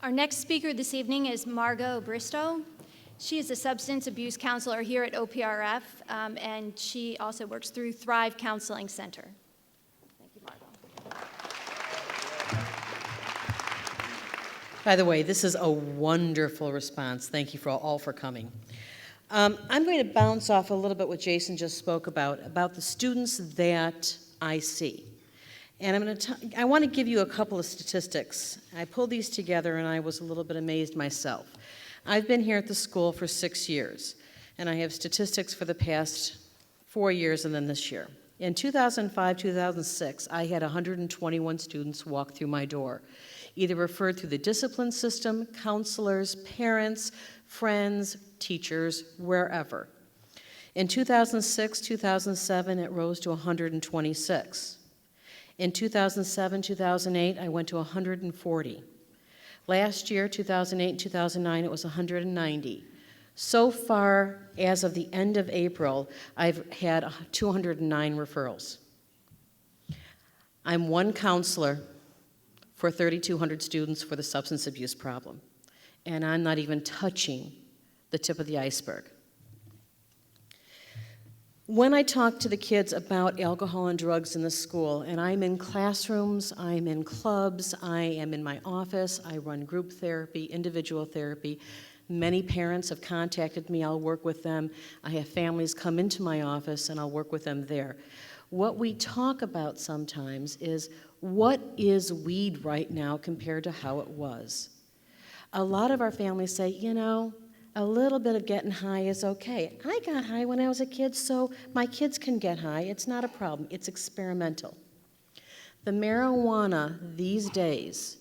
Our next speaker this evening is Margo Bristow. She is a substance abuse counselor here at OPRF, and she also works through Thrive Counseling Center. Thank you, Margo. By the way, this is a wonderful response. Thank you all for coming. I'm going to bounce off a little bit what Jason just spoke about the students that I see. And I want to give you a couple of statistics. I pulled these together and I was a little bit amazed myself. I've been here at the school for 6 years, and I have statistics for the past 4 years and then this year. In 2005, 2006, I had 121 students walk through my door, either referred through the discipline system, counselors, parents, friends, teachers, wherever. In 2006, 2007, it rose to 126. In 2007, 2008, I went to 140. Last year, 2008, 2009, it was 190. So far, as of the end of April, I've had 209 referrals. I'm one counselor for 3,200 students for the substance abuse problem, and I'm not even touching the tip of the iceberg. When I talk to the kids about alcohol and drugs in the school, and I'm in classrooms, I'm in clubs, I am in my office, I run group therapy, individual therapy. Many parents have contacted me, I'll work with them. I have families come into my office and I'll work with them there. What we talk about sometimes is, what is weed right now compared to how it was? A lot of our families say, you know, a little bit of getting high is okay. I got high when I was a kid, so my kids can get high. It's not a problem. It's experimental. The marijuana these days,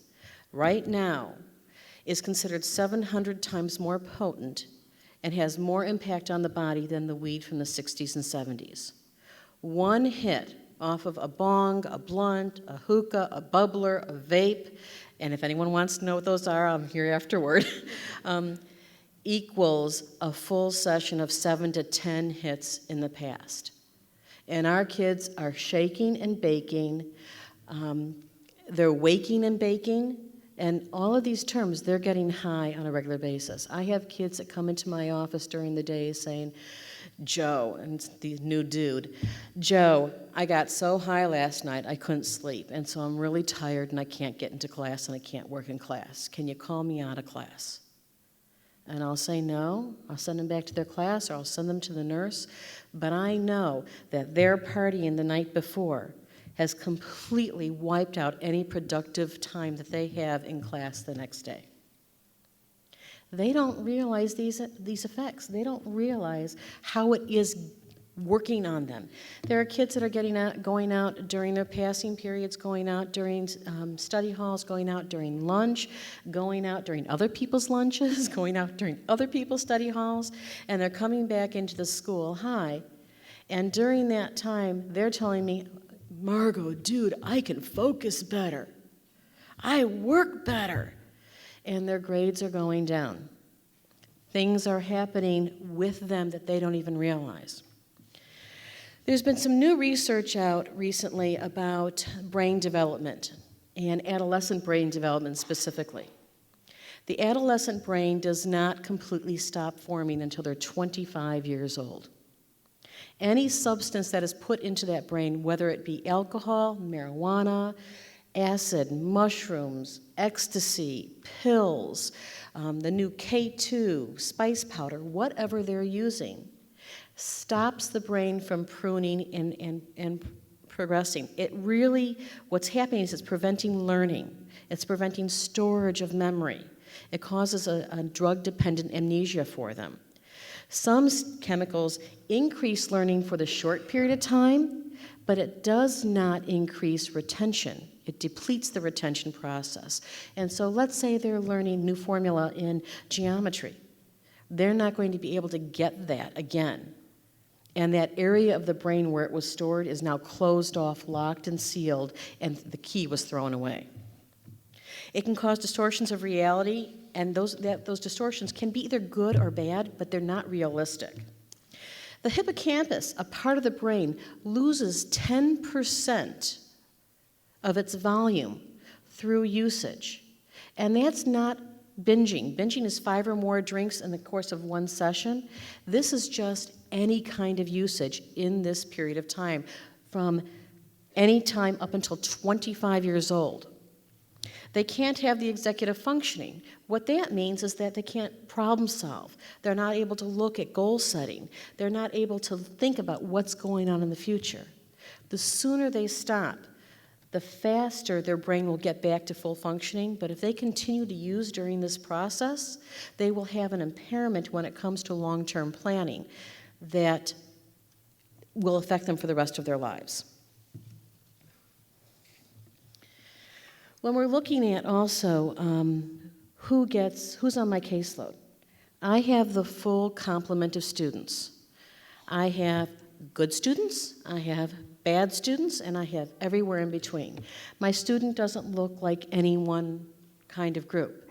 right now, is considered 700 times more potent and has more impact on the body than the weed from the 60s and 70s. One hit off of a bong, a blunt, a hookah, a bubbler, a vape, and if anyone wants to know what those are, I'm here afterward, equals a full session of 7 to 10 hits in the past. And our kids are shaking and baking, they're waking and baking, and all of these terms, they're getting high on a regular basis. I have kids that come into my office during the day saying, Joe, and it's the new dude, Joe, I got so high last night I couldn't sleep, and so I'm really tired and I can't get into class and I can't work in class. Can you call me out of class? And I'll say no, I'll send them back to their class or I'll send them to the nurse, but I know that their partying the night before has completely wiped out any productive time that they have in class the next day. They don't realize these effects. They don't realize how it is working on them. There are kids that are going out during their passing periods, going out during study halls, going out during lunch, going out during other people's lunches, going out during other people's study halls, and they're coming back into the school high. And during that time, they're telling me, Margo, dude, I can focus better. I work better. And their grades are going down. Things are happening with them that they don't even realize. There's been some new research out recently about brain development and adolescent brain development specifically. The adolescent brain does not completely stop forming until they're 25 years old. Any substance that is put into that brain, whether it be alcohol, marijuana, acid, mushrooms, ecstasy, pills, the new K2, spice powder, whatever they're using, stops the brain from pruning and progressing. It really, what's happening is it's preventing learning. It's preventing storage of memory. It causes a drug-dependent amnesia for them. Some chemicals increase learning for the short period of time, but it does not increase retention. It depletes the retention process. And so let's say they're learning new formula in geometry. They're not going to be able to get that again. And that area of the brain where it was stored is now closed off, locked and sealed, and the key was thrown away. It can cause distortions of reality, and those distortions can be either good or bad, but they're not realistic. The hippocampus, a part of the brain, loses 10% of its volume through usage. And that's not binging. Binging is 5 or more drinks in the course of one session. This is just any kind of usage in this period of time, from any time up until 25 years old. They can't have the executive functioning. What that means is that they can't problem solve. They're not able to look at goal setting. They're not able to think about what's going on in the future. The sooner they stop, the faster their brain will get back to full functioning. But if they continue to use during this process, they will have an impairment when it comes to long-term planning that will affect them for the rest of their lives. When we're looking at also who's on my caseload, I have the full complement of students. I have good students, I have bad students, and I have everywhere in between. My student doesn't look like any one kind of group.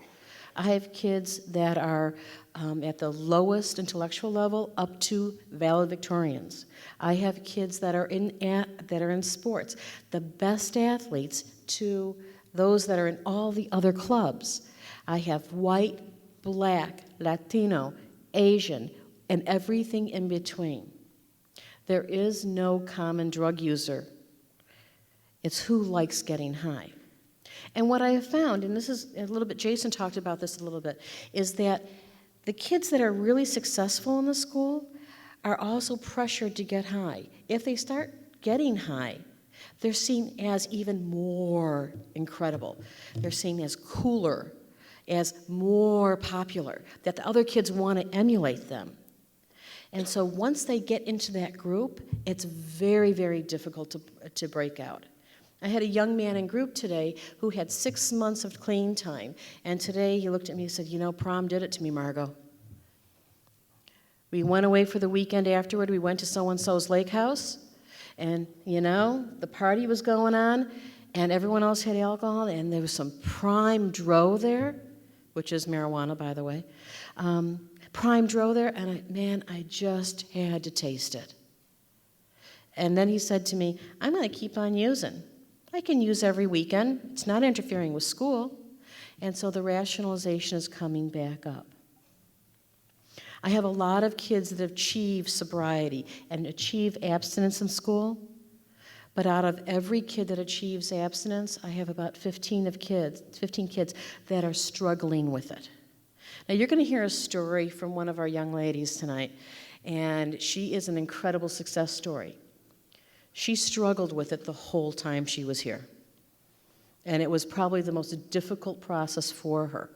I have kids that are at the lowest intellectual level up to valedictorians. I have kids that are in sports, the best athletes to those that are in all the other clubs. I have white, black, Latino, Asian, and everything in between. There is no common drug user. It's who likes getting high. And what I have found, and this is a little bit, Jason talked about this a little bit, is that the kids that are really successful in the school are also pressured to get high. If they start getting high, they're seen as even more incredible. They're seen as cooler, as more popular, that the other kids want to emulate them. And so once they get into that group, it's very, very difficult to break out. I had a young man in group today who had 6 months of clean time, and today he looked at me and said, "You know, prom did it to me, Margo. We went away for the weekend afterward. We went to so-and-so's lake house, and, you know, the party was going on, and everyone else had alcohol, and there was some prime dro there," which is marijuana, by the way, prime dro there, and I just had to taste it. And then he said to me, "I'm going to keep on using. I can use every weekend. It's not interfering with school." And so the rationalization is coming back up. I have a lot of kids that achieve sobriety and achieve abstinence in school, but out of every kid that achieves abstinence, I have about 15 kids that are struggling with it. Now, you're going to hear a story from one of our young ladies tonight, and she is an incredible success story. She struggled with it the whole time she was here, and it was probably the most difficult process for her.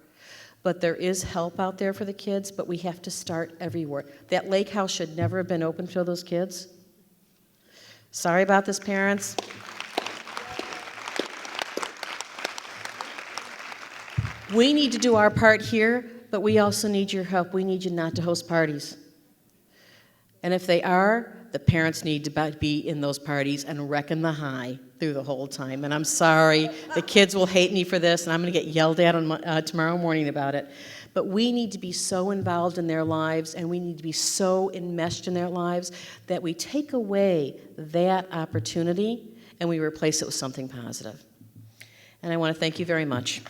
But there is help out there for the kids, but we have to start everywhere. That lake house should never have been open for those kids. Sorry about this, parents. We need to do our part here, but we also need your help. We need you not to host parties. And if they are, the parents need to be in those parties and wrecking the high through the whole time. And I'm sorry, the kids will hate me for this, and I'm going to get yelled at on tomorrow morning about it. But we need to be so involved in their lives, and we need to be so enmeshed in their lives that we take away that opportunity and we replace it with something positive. And I want to thank you very much.